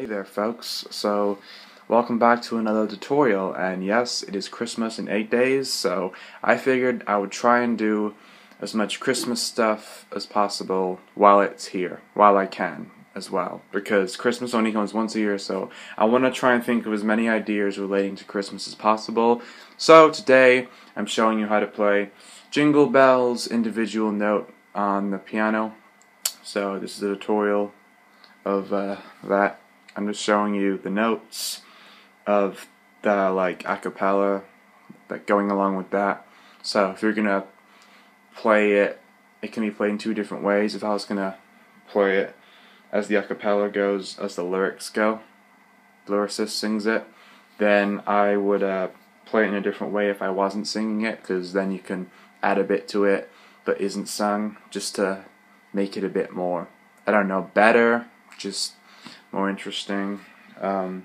Hey there folks, so welcome back to another tutorial, and yes, it is Christmas in 8 days, so I figured I would try and do as much Christmas stuff as possible while it's here, while I can as well, because Christmas only comes once a year, so I want to try and think of as many ideas relating to Christmas as possible. So today I'm showing you how to play Jingle Bells individual note on the piano. So this is a tutorial of that. I'm just showing you the notes of the acapella that going along with that. So if you're gonna play it, it can be played in two different ways. If I was gonna play it as the acapella goes, as the lyrics go, the lyricist sings it, then I would play it in a different way if I wasn't singing it, because then you can add a bit to it that isn't sung, just to make it a bit more, I don't know, better, just more interesting, or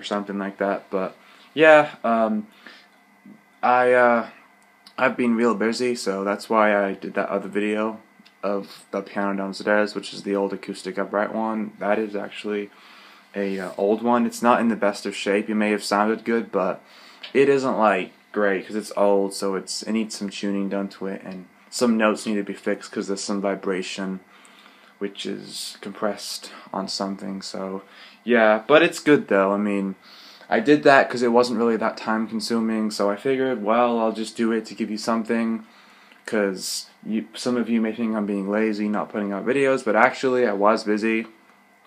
something like that. But yeah, I've been real busy, so that's why I did that other video of the piano downstairs, which is the old acoustic upright one. That is actually a old one. It's not in the best of shape. It may have sounded good, but it isn't like great because it's old, so it needs some tuning done to it, and some notes need to be fixed because there's some vibration which is compressed on something. So yeah, but it's good though. I mean, I did that because it wasn't really that time consuming, so I figured, well, I'll just do it to give you something, because some of you may think I'm being lazy not putting out videos, but actually I was busy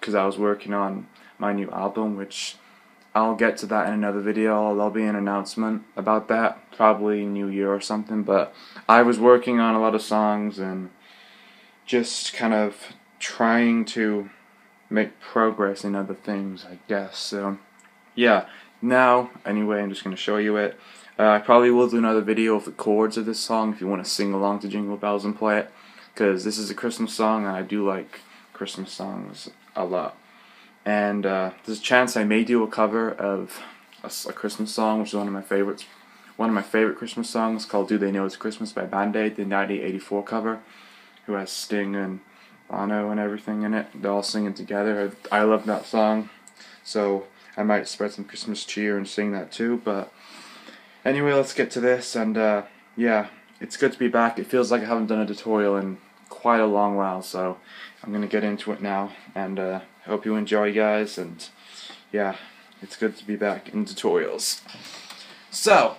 because I was working on my new album, which I'll get to that in another video. There'll be an announcement about that, probably New Year or something, but I was working on a lot of songs and just kind of trying to make progress in other things, I guess. So yeah, now anyway, I'm just going to show you it. I probably will do another video of the chords of this song if you want to sing along to Jingle Bells and play it, because this is a Christmas song and I do like Christmas songs a lot. And there's a chance I may do a cover of a Christmas song, which is one of my favorites. One of my favorite Christmas songs, called Do They Know It's Christmas by Band-Aid, the 1984 cover, who has Sting and Bono and everything in it. They're all singing together. I love that song, so I might spread some Christmas cheer and sing that too. But anyway, let's get to this. And yeah, it's good to be back. It feels like I haven't done a tutorial in quite a long while, so I'm going to get into it now. And I hope you enjoy, guys. And yeah, it's good to be back in tutorials. So,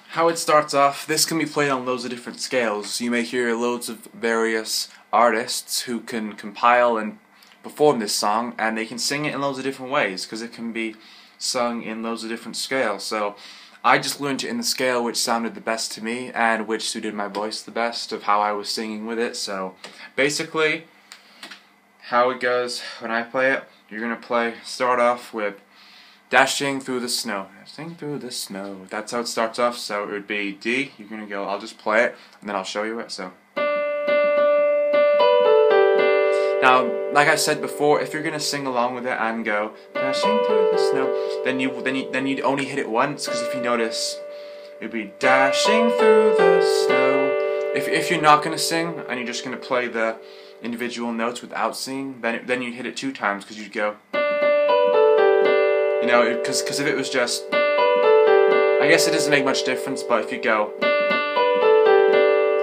how it starts off, this can be played on loads of different scales. You may hear loads of various artists who can compile and perform this song, and they can sing it in loads of different ways, because it can be sung in loads of different scales. So I just learned it in the scale which sounded the best to me, and which suited my voice the best of how I was singing with it. So basically, how it goes when I play it, you're going to start off with Dashing Through the Snow. Dashing through the snow. That's how it starts off. So it would be D. You're going to go, I'll just play it, and then I'll show you it. So now, like I said before, if you're going to sing along with it and go dashing through the snow, then you'd only hit it once, because if you notice, it'd be dashing through the snow. If you're not going to sing and you're just going to play the individual notes without singing, then you hit it 2 times, because you'd go, you know, because if it was just, I guess it doesn't make much difference, but if you go,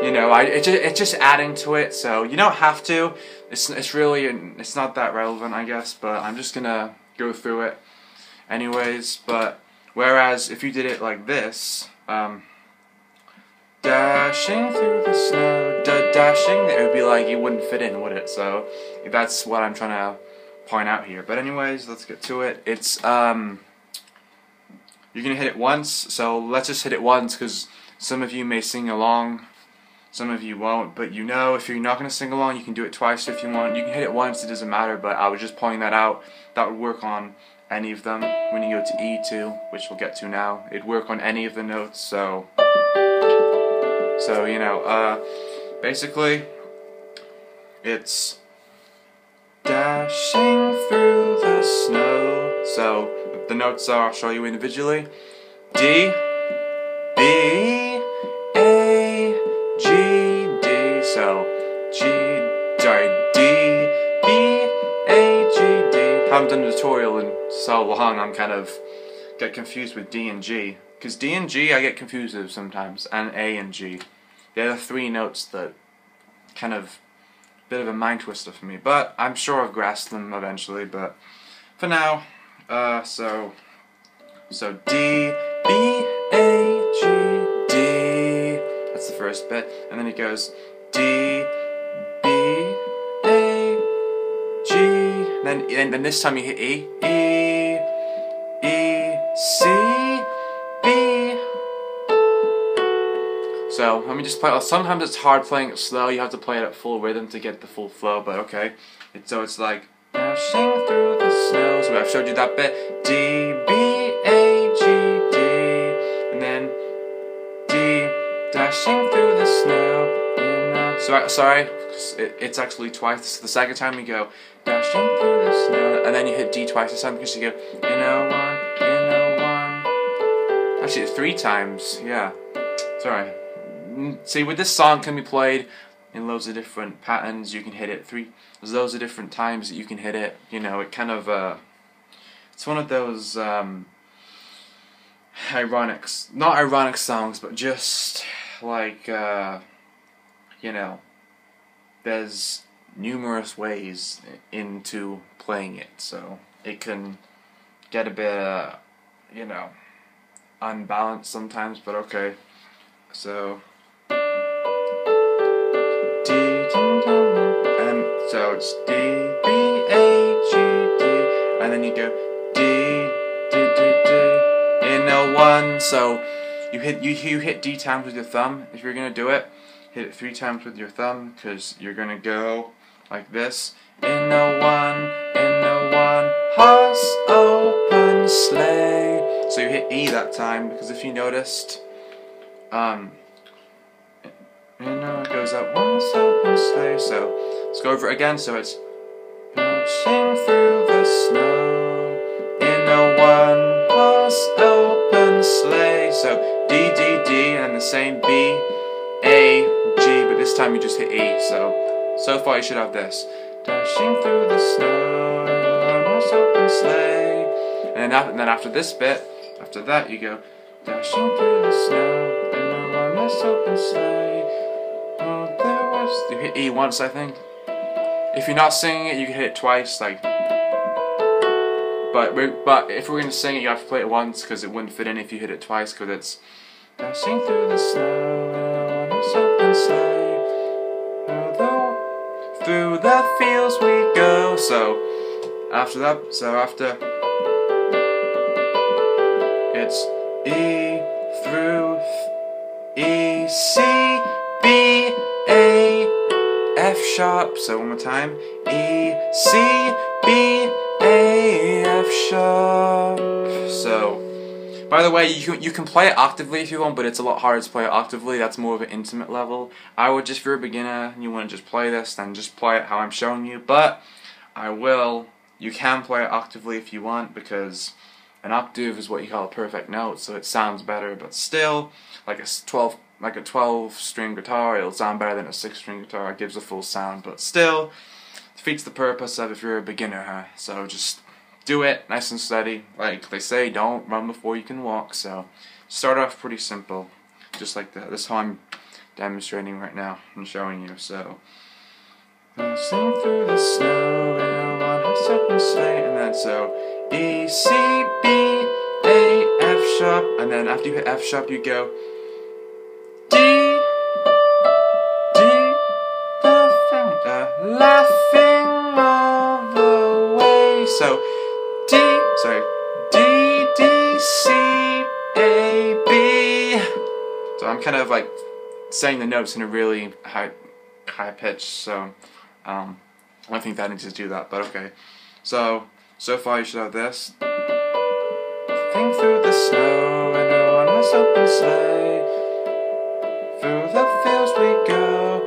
you know, it's just adding to it, so you don't have to. It's not that relevant, I guess, but I'm just gonna go through it anyways. But whereas if you did it like this, dashing through the snow, dashing, it would be like it wouldn't fit in, would it? So that's what I'm trying to point out here. But anyways, let's get to it. It's you're gonna hit it once, so let's just hit it once, because some of you may sing along, some of you won't, but you know, if you're not going to sing along, you can do it twice if you want. You can hit it once, it doesn't matter, but I was just pointing that out. That would work on any of them. When you go to E2, which we'll get to now, it'd work on any of the notes, so you know, basically, it's dashing through the snow. So the notes are, I'll show you individually. D, B, So D, B, A, G, D. haven't done a tutorial in so long, I'm kind of get confused with D and G. Because D and G I get confused with sometimes, and A and G. They're the three notes that kind of bit of a mind twister for me. But I'm sure I've grasped them eventually. But for now, so D, B, A, G, D. That's the first bit, and then it goes D, B, A, G. And then this time you hit E, E, E, C, B. So let me just play. Sometimes it's hard playing it slow. You have to play it at full rhythm to get the full flow. But okay, so it's like dashing through the snow. So I've showed you that bit. D, B, A, G, D, and then D, dashing through the snow. Sorry, it's actually twice. The second time you go dashing through the snow, and then you hit D twice this time because you go in a one. Actually, it's 3 times. Yeah, sorry. See, with this song can be played in loads of different patterns. You can hit it there's loads of different times that you can hit it. You know, it kind of it's one of those not ironic songs, but just like you know, there's numerous ways into playing it, so it can get a bit you know, unbalanced sometimes, but okay. So D, and so it's D, B, A, G, D, and then you go D, D, D, D, in a one. So you hit D times with your thumb. If you're gonna do it, hit it 3 times with your thumb, because you're gonna go like this. In a one, horse open sleigh. So you hit E that time, because if you noticed, it goes up horse open sleigh. So let's go over it again. So it's pushing through the snow in a one horse open sleigh. So D, D, D, and the same B, A, G, but this time you just hit E. So far you should have this. Dashing through the snow in a horse open sleigh. And then after this bit, after that you go dashing through the snow in a one horse open sleigh. You hit E once, I think. If you're not singing it, you can hit it twice, like. But if we're gonna sing it, you have to play it once, because it wouldn't fit in if you hit it twice, because it's dashing through the snow in a one-horse open sleigh. Through the fields we go. So after it's E through E, C, B, A, F sharp. So one more time. E, C, B, A, F sharp. So, by the way, you can play it octavely if you want, but it's a lot harder to play it octavely. That's more of an intimate level. I would just, if you're a beginner and you want to just play this, then just play it how I'm showing you. But you can play it octavely if you want, because an octave is what you call a perfect note, so it sounds better. But still, like a 12-string guitar, it'll sound better than a 6-string guitar. It gives a full sound, but still defeats the purpose of if you're a beginner, huh? So just do it nice and steady. Like they say, don't run before you can walk. So start off pretty simple, just like that. This is how I'm demonstrating right now and showing you. So sing through the snow in a one-horse open sleigh, and then so E, C, B, A, F sharp, and then after you hit F sharp, you go D, laughing all the way. So D, C, A, B. So I'm kind of like saying the notes in a really high pitch. So I don't think that needs to do that, but okay. So far you should have this. Think through the snow in a one-horse open sleigh. Through the fields we go,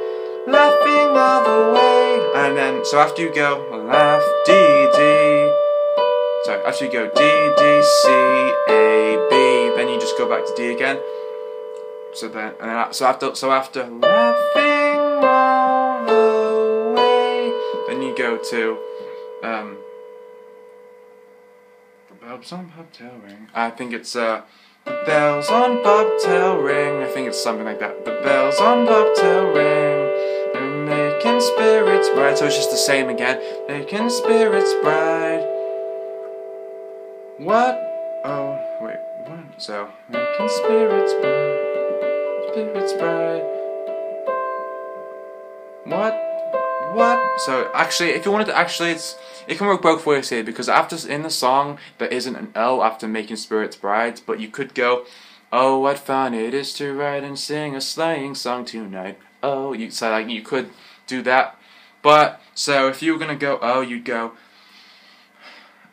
laughing all the way. And then, so after you go, laugh, D, D. Sorry, after you go D, D, C, A, B, then you just go back to D again. So after laughing all the way, then you go to bells on bobtail ring. I think it's the bells on bobtail ring. I think it's something like that. The bells on bobtail ring, they're making spirits bright. So it's just the same again. Making spirits bright. What? Oh, wait, what? So, making spirits bright. Spirits bright. What? So actually, if you wanted to, it can work both ways here, because after in the song there isn't an O after making spirits bright, but you could go, oh, what fun it is to write and sing a sleighing song tonight. Oh, you could do that, but so if you were gonna go oh, you'd go,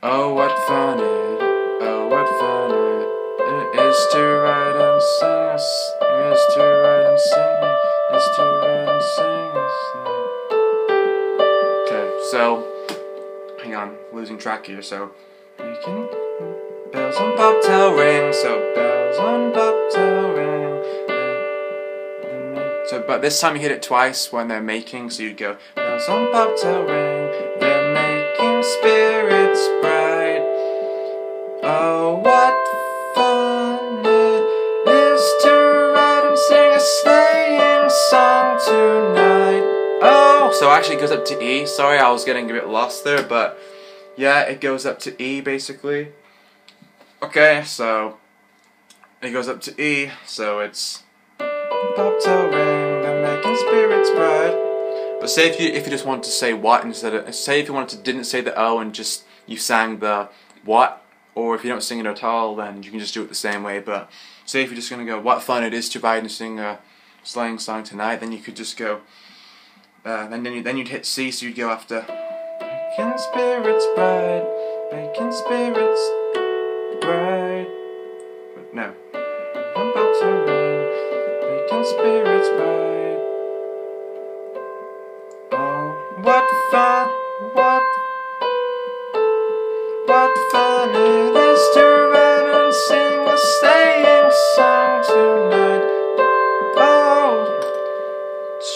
oh, what fun it is to write and sing a song. So, hang on, losing track here. So, making bells on bobtail ring. So, bells on bobtail ring. So, but this time you hit it twice when they're making. So you'd go bells on bobtail ring. They're making spirits bright. Oh, what fun it is to write and sing a sleighing song tonight. Oh, so actually it goes up to E. Sorry, I was getting a bit lost there, but yeah, it goes up to E basically. Okay, so it goes up to E, so it's bobtail ring, they're making spirits bright. But say if you just wanted to say what instead of, say if you wanted to didn't say the O and just you sang the what, or if you don't sing it at all, then you can just do it the same way. But say if you're just gonna go, what fun it is to write and sing a sleighing song tonight, then you could just go. Then you'd hit C, so you'd go after making spirits bright, making spirits bright. But no, I'm about to rain, making spirits bright. Oh, what fun it is to write and sing a sleighing song tonight. Oh, I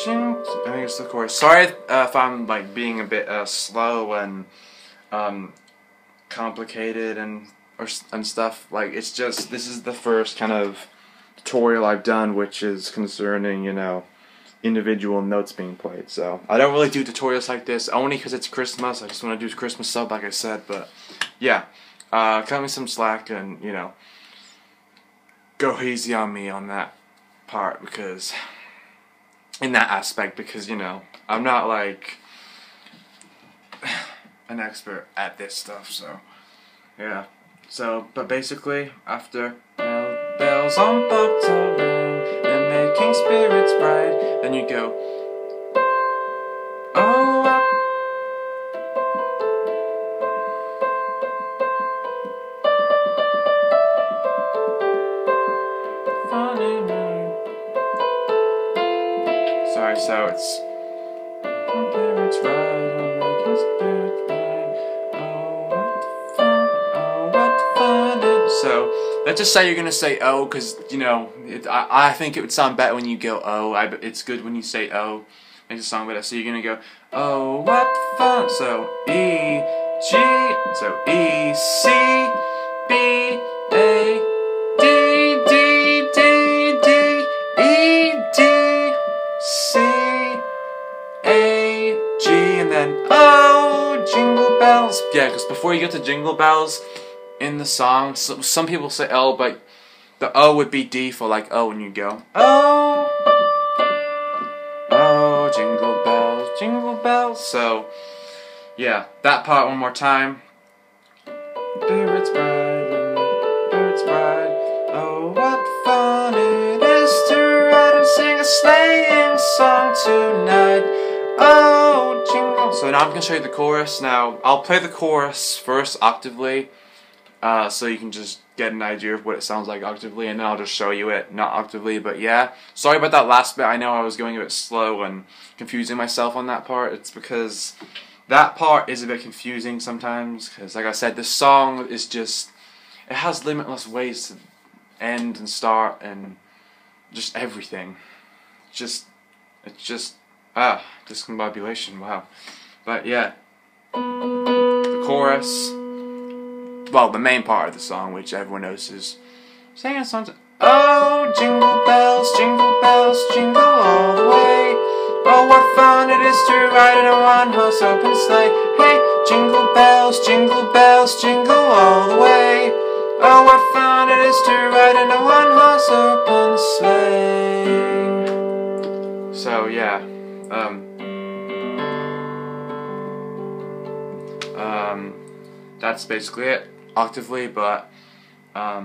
think it's the chorus. Sorry if I'm like being a bit slow and complicated and stuff. Like, it's just, this is the first kind of tutorial I've done, which is concerning, you know, individual notes being played. So I don't really do tutorials like this only because it's Christmas. I just want to do Christmas stuff, like I said. But yeah, cut me some slack and, you know, go easy on me on that part, because in that aspect, because, you know, I'm not like an expert at this stuff. So yeah, so but basically after bells on bobtail ring, they're making spirits bright, then you go, oh, funny moon. Sorry, so it's spirits bright, I'm making spirits bright. Oh, what fun it. So let's just say you're gonna say O, because, you know, I think it would sound better when you go O. It's good when you say O. Makes the song better. So you're gonna go, oh, what fun. So E, G, so E, C, B, A, D, D, D, D, E, D, C, A, G, and then O, Jingle Bells. Yeah, because before you get to Jingle Bells in the song, some people say L, but the O would be D for like O, and you go, oh, oh, jingle bells, jingle bells. So yeah, that part one more time. Spirits bright, oh, what fun it is to write and sing a sleighing song tonight. Oh, jingle. So now I'm gonna show you the chorus. Now I'll play the chorus first octavely, so you can just get an idea of what it sounds like octavely, and then I'll just show you it not octavely. But yeah, sorry about that last bit. I know I was going a bit slow and confusing myself on that part. It's because that part is a bit confusing sometimes, because like I said, this song is just, it has limitless ways to end and start and just everything. It's just discombobulation, wow. But yeah, the chorus. well, the main part of the song, which everyone knows is singing songs. Oh, jingle bells, jingle all the way. Oh, what fun it is to ride in a one-horse open sleigh. Hey, jingle bells, jingle all the way. Oh, what fun it is to ride in a one-horse open sleigh. So yeah, that's basically it, octavely, but I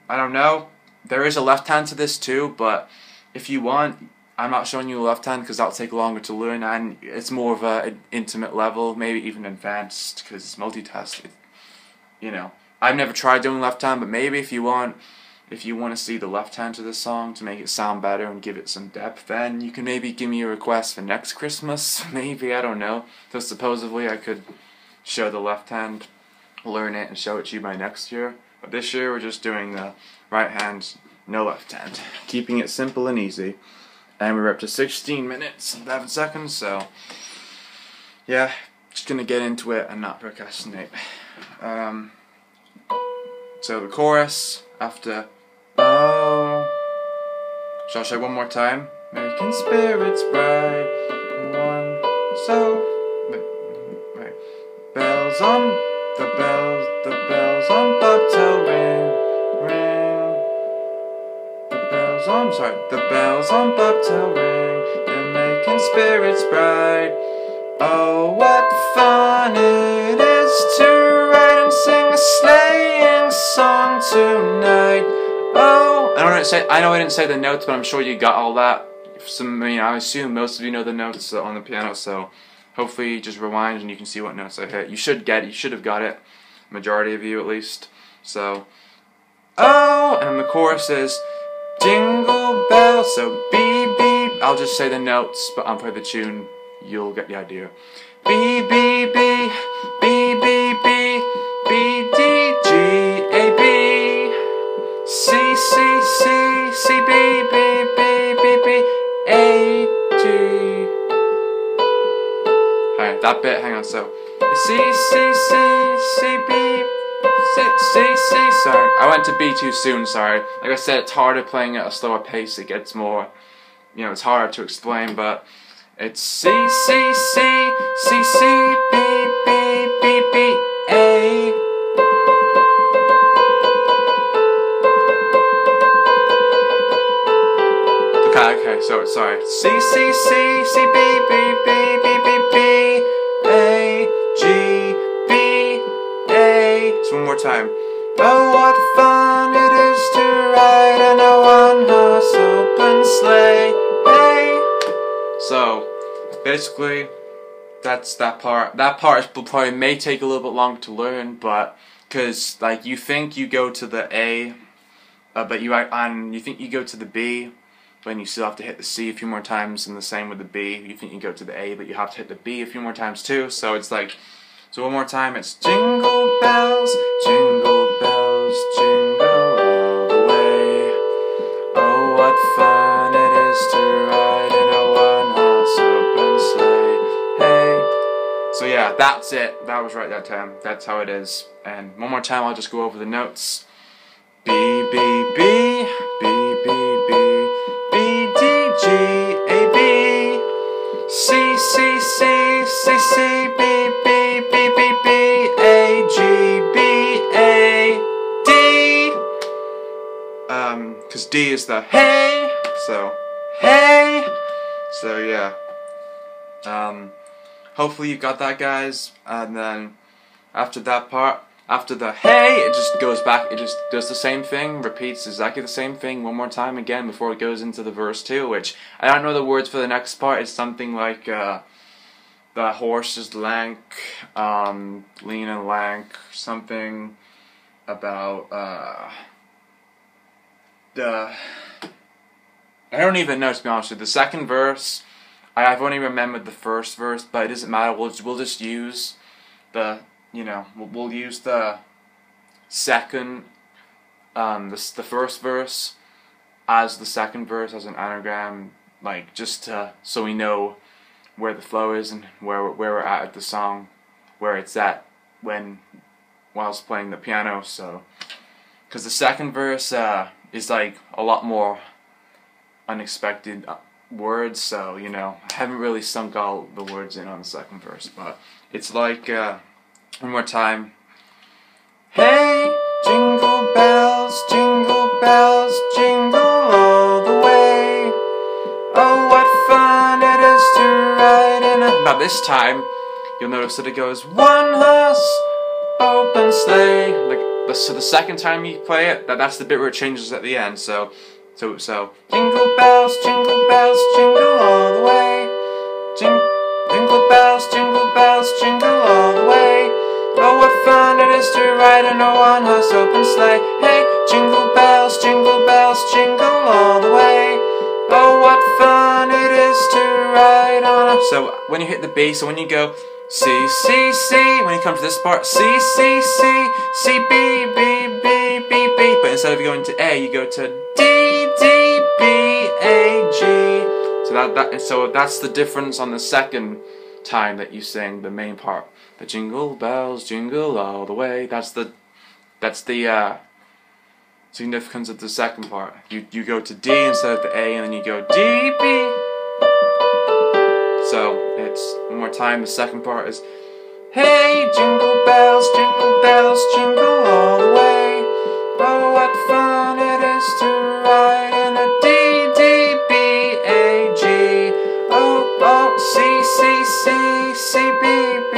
don't know. There is a left hand to this too, but if you want, I'm not showing you a left hand because that'll take longer to learn, and it's more of an intimate level, maybe even advanced, because it's multitasking. You know, I've never tried doing left hand, but maybe if you want to see the left hand to this song to make it sound better and give it some depth, then you can maybe give me a request for next Christmas. Maybe, I don't know. So supposedly I could show the left hand, learn it, and show it to you by next year. But this year we're just doing the right hand, no left hand. Keeping it simple and easy. And we're up to 16 minutes and 11 seconds, so yeah, just gonna get into it and not procrastinate. So the chorus after oh, shall I show one more time? Making spirits bright, one so right. Bells on the bells on bobtail ring, ring. The bells on bobtail ring, they're making spirits bright. Oh, what fun it is to ride and sing a sleighing song tonight. Oh, I know I didn't say the notes, but I'm sure you got all that. I assume most of you know the notes on the piano, so hopefully just rewind and you can see what notes I hit. You should have got it, majority of you at least. So, oh, and the chorus is jingle bells, so beep beep. I'll just say the notes, but I'll play the tune. You'll get the idea. B B B B B B B D G A B C C C C B B B B B A G. Alright, that bit. Hang on. So C C C C B C C C. Sorry, I went to B too soon. Sorry. Like I said, it's harder playing at a slower pace. It gets more. It's harder to explain, but. It's C C C C C B B B B A. Okay, so sorry. C C C C B B B B B B A G B A. So one more time. Oh, what fun it is to ride in a one-horse open sleigh. Hey. So, basically, that's that part. That part probably may take a little bit longer to learn, but because like you think you go to the A, but you think you go to the B, but you still have to hit the C a few more times, and the same with the B. You think you go to the A, but you have to hit the B a few more times too. So it's like, so one more time. It's jingle bells, jingle bells, jingle all the way. Oh, what fun it is to ride in a one-horse open sleigh. Hey. So yeah, that's it. That was right that time. That's how it is. And one more time, I'll just go over the notes. B B B B B B B D G A B C C C C C B B B B B A G B A D. Cause D is the hey, so hey. So yeah. Hopefully you got that, guys. And then after that part, after the hey, it just goes back, it just does the same thing, repeats exactly the same thing one more time again before it goes into the verse 2, which I don't know the words for the next part. It's something like the horse is lank, lean and lank, something about I don't even know, to be honest with you. The second verse, I've only remembered the first verse, but it doesn't matter. We'll just use the we'll use the second, the first verse as the second verse as an anagram, like just so we know where the flow is and where we're at the song, where it's at when whilst playing the piano. So, because the second verse is like a lot more unexpected words, so you know, I haven't really sunk all the words in on the second verse, but it's like one more time. Hey, jingle bells, jingle all the way. Oh, what fun it is to ride in a... Now this time, you'll notice that it goes one horse, open sleigh. So the second time you play it, that's the bit where it changes at the end. So jingle bells, jingle all the way. Jingle bells, jingle all the way. Oh, what fun it is to ride in a one-horse open sleigh. Hey, jingle bells, jingle all the way. Oh, what fun it is to ride on a... So when you hit the B, so when you go C, C, C, when you come to this part, C, C, C, C, B, B, B, B, B. But instead of going to A, you go to D, D, B, A, G. So that's the difference on the second time that you sing the main part. The jingle bells, jingle all the way. That's the significance of the second part. You go to D instead of the A, and then you go D, B. So it's one more time. The second part is, hey, jingle bells, jingle all the way. Oh, what fun it is to ride in a D, D, B, A, G. Oh, oh, C, C, C, C, B, B,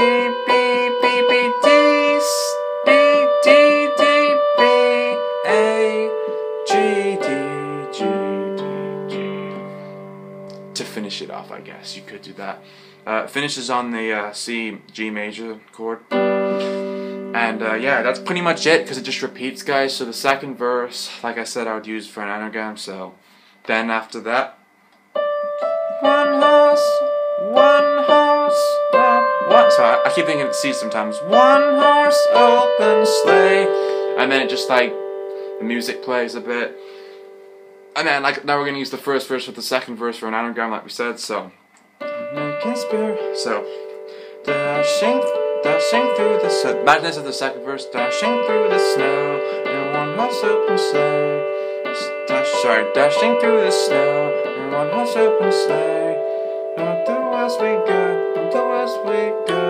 B, B, B, D, B, D, D, B, A, G, D, G, D, G. To finish it off, I guess you could do that. Finishes on the C, G major chord. And yeah, that's pretty much it, because it just repeats, guys. So the second verse, like I said, I would use for an anagram. So then after that, one horse, so I keep thinking it's C sometimes. One horse open sleigh, and then it just like the music plays a bit, and then like now we're gonna use the first verse with the second verse for an anagram, like we said. So dashing through the snow. Madness of the second verse. Dashing through the snow in one horse open sleigh. Dashing through the snow in one horse open sleigh. Do as we go, do as we go.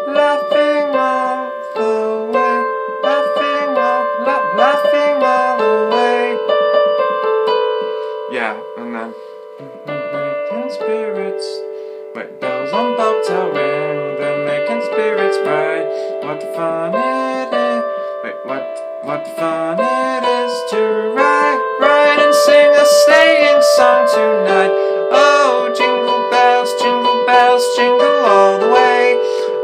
Laughing all the way, laughing all the way. Yeah, and then making spirits, wait, bells on bobtail ring. They're making spirits bright. What fun it is! Wait, what fun it is to ride and sing a sleighing song tonight. Oh, jingle bells, jingle all the way.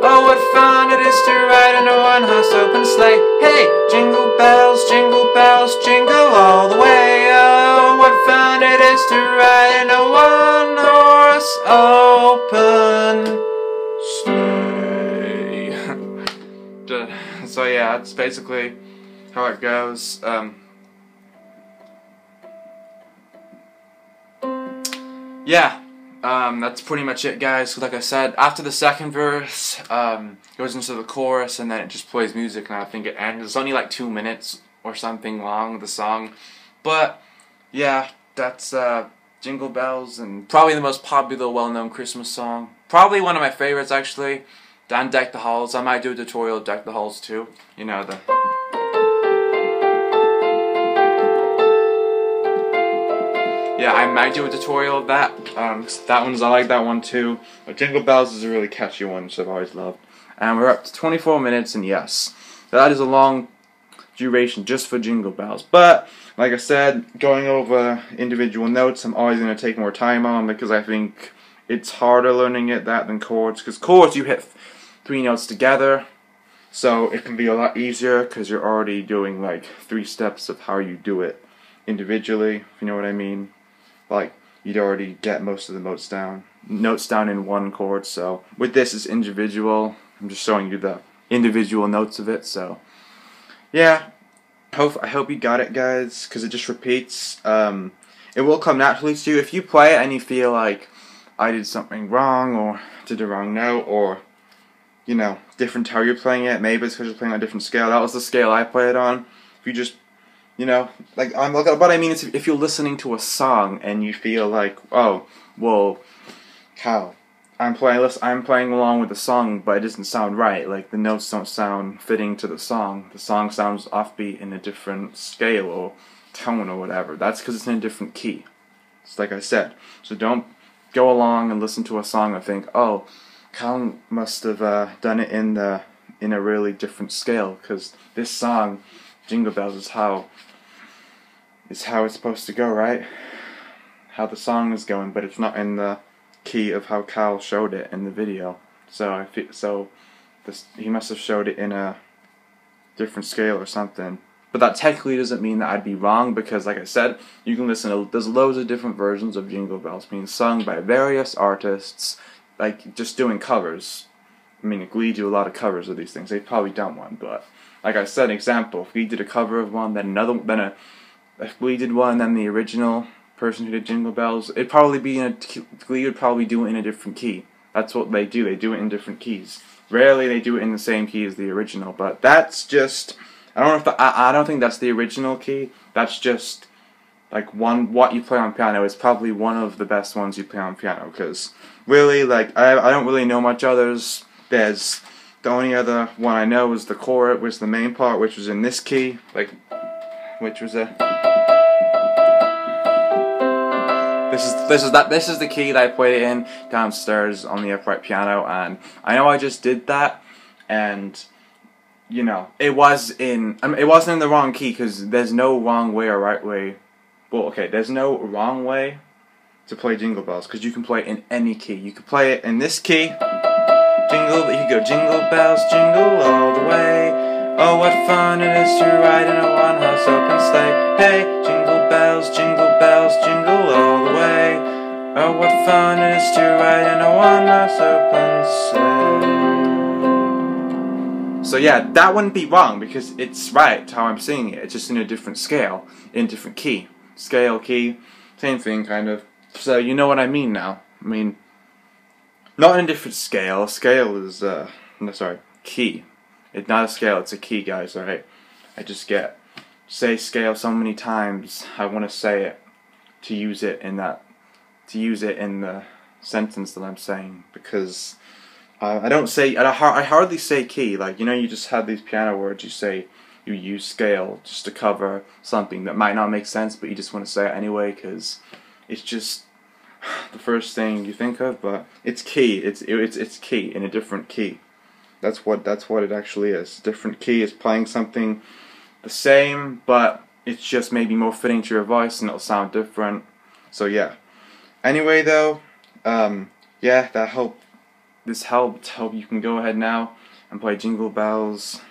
Oh, what fun it is to ride in a one-horse open sleigh. Hey, jingle bells, jingle all the way. Oh, what fun it is to ride in a one-horse open sleigh. So yeah, that's basically how it goes. Yeah, that's pretty much it, guys. So like I said, after the second verse, goes into the chorus, and then it just plays music, and I think it ends. It's only like 2 minutes or something long, the song. But yeah, that's Jingle Bells, and probably the most popular, well-known Christmas song. Probably one of my favorites, actually. And Deck the Halls. I might do a tutorial of Deck the Halls too. You know, the... Yeah, I might do a tutorial of that. That one's, I like that one too. But Jingle Bells is a really catchy one, which I've always loved. And we're up to 24 minutes, and yes, that is a long duration just for Jingle Bells. But, like I said, going over individual notes, I'm always going to take more time on, because I think it's harder learning that than chords. Because chords, you hit 3 notes together, so it can be a lot easier, because you're already doing like 3 steps of how you do it individually, if you know what I mean. Like, you'd already get most of the notes down in one chord. So with this, it's individual. I'm just showing you the individual notes of it. So yeah, I hope you got it, guys, because it just repeats. It will come naturally to you if you play it and you feel like I did something wrong, or did a wrong note, or you know, different how you're playing it. Maybe it's because you're playing on a different scale. That was the scale I play it on. If you just, you know, like, what I mean is if you're listening to a song and you feel like, oh, well, how? I'm playing along with the song, but it doesn't sound right. Like, the notes don't sound fitting to the song. The song sounds offbeat in a different scale or tone or whatever. That's because it's in a different key. It's like I said. So don't go along and listen to a song and think, oh, Cal must have done it in a really different scale, because this song, Jingle Bells, is how it's supposed to go, right? How the song is going, but it's not in the key of how Cal showed it in the video. So he must have showed it in a different scale or something. But that technically doesn't mean that I'd be wrong, because like I said, you can listen to, there's loads of different versions of Jingle Bells being sung by various artists, like just doing covers. I mean, Glee do a lot of covers of these things. They've probably done one, but like I said, example, if Glee did a cover of one, then if Glee did one, then the original person who did Jingle Bells, it'd probably be Glee would probably do it in a different key. That's what they do. They do it in different keys. Rarely they do it in the same key as the original, but that's just, I don't think that's the original key. That's just like what you play on piano is probably one of the best ones you play on piano, because really, like, I don't really know much others. There's the only other one I know was the chorus, was the main part, which was in this key, like, which was a. This is the key that I played it in downstairs on the upright piano, and I know I just did that, and you know, it wasn't in the wrong key, because there's no wrong way or right way. Well, okay, there's no wrong way to play Jingle Bells, because you can play it in any key. You can play it in this key, you could go jingle bells, jingle all the way. Oh, what fun it is to ride in a one-horse open sleigh. Hey, jingle bells, jingle all the way. Oh, what fun it is to ride in a one-horse open sleigh. So yeah, that wouldn't be wrong, because it's right how I'm singing it. It's just in a different scale, in a different key. Scale, key, same thing, kind of. So you know what I mean now. I mean, not in a different scale. Scale is, key. It's not a scale, it's a key, guys, alright? I just say scale so many times, I want to say it, to use it in the sentence that I'm saying, because I hardly say key. Like, you know, you just have these piano words, you use scale just to cover something that might not make sense, but you just want to say it anyway, because it's just the first thing you think of. But it's key. It's key in a different key. That's what it actually is. Different key is playing something the same, but it's just maybe more fitting to your voice, and it'll sound different. So yeah. Anyway, though, yeah, this helped. Hope you can go ahead now and play Jingle Bells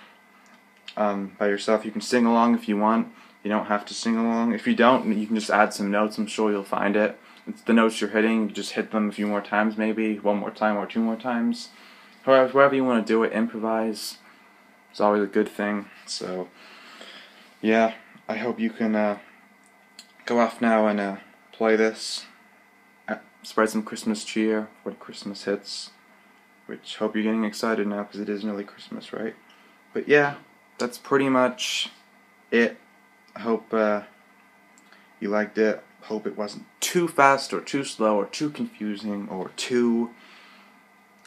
by yourself. You can sing along if you want. You don't have to sing along. If you don't, you can just add some notes. I'm sure you'll find it. It's the notes you're hitting. You just hit them a few more times, maybe one more time or two more times. However you want to do it, improvise. It's always a good thing. So, yeah, I hope you can go off now and play this. Spread some Christmas cheer when Christmas hits. Which, hope you're getting excited now, because it is nearly Christmas, right? But yeah, that's pretty much it. I hope you liked it. Hope it wasn't too fast or too slow or too confusing or too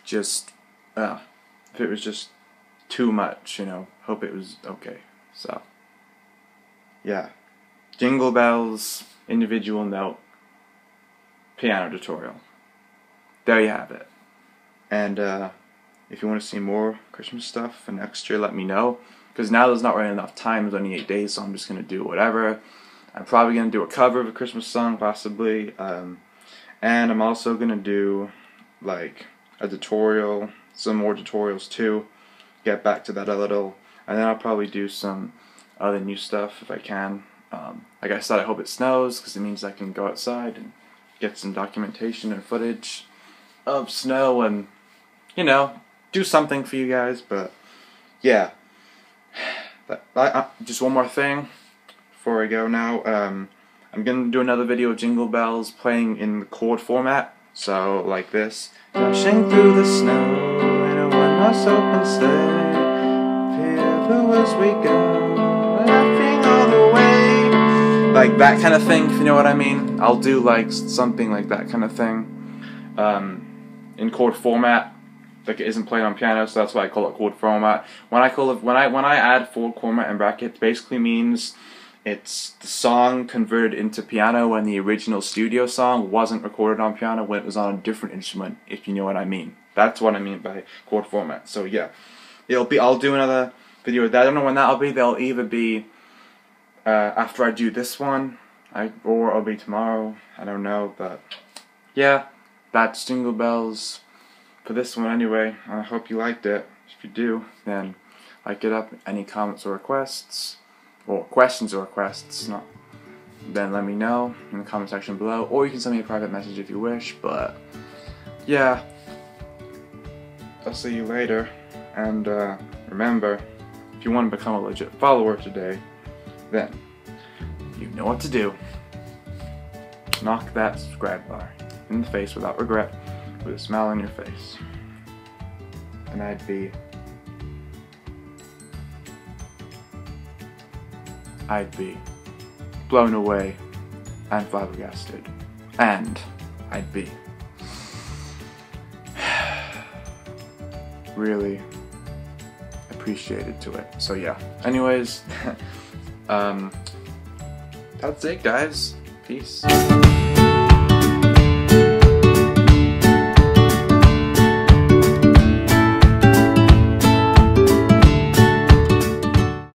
just if it was just too much, you know. Hope it was okay. So yeah, Jingle Bells, individual note, piano tutorial. There you have it. And if you want to see more Christmas stuff for next year, let me know. Because now there's not really enough time. There's only 8 days, so I'm just going to do whatever. I'm probably going to do a cover of a Christmas song, possibly. And I'm also going to do, like, a tutorial, some more tutorials too. Get back to that a little. And then I'll probably do some other new stuff if I can. Like I said, I hope it snows, because it means I can go outside and get some documentation and footage of snow and, you know, do something for you guys. But yeah, just one more thing before I go now. I'm gonna do another video of Jingle Bells playing in the chord format, so like this. Dashing through the snow in a one us open sleigh, fearful as we go, laughing all the way. Like that kind of thing, if you know what I mean. I'll do like something like that kind of thing, in chord format. Like it isn't played on piano, so that's why I call it chord format. When I add chord format in brackets, basically means it's the song converted into piano when the original studio song wasn't recorded on piano, when it was on a different instrument, if you know what I mean. That's what I mean by chord format. So yeah, I'll do another video with that. I don't know when that'll be. They'll either be after I do this one, or it'll be tomorrow. I don't know, but yeah, that's Jingle Bells for this one anyway. I hope you liked it. If you do, then like it up. Any comments or requests, or questions or requests, then let me know in the comment section below, or you can send me a private message if you wish. But yeah, I'll see you later, and remember, if you want to become a legit follower today, then you know what to do. Knock that subscribe bar in the face without regret, with a smile on your face, and I'd be blown away and flabbergasted, and I'd be really appreciated to it. So yeah, anyways, that's it guys, peace.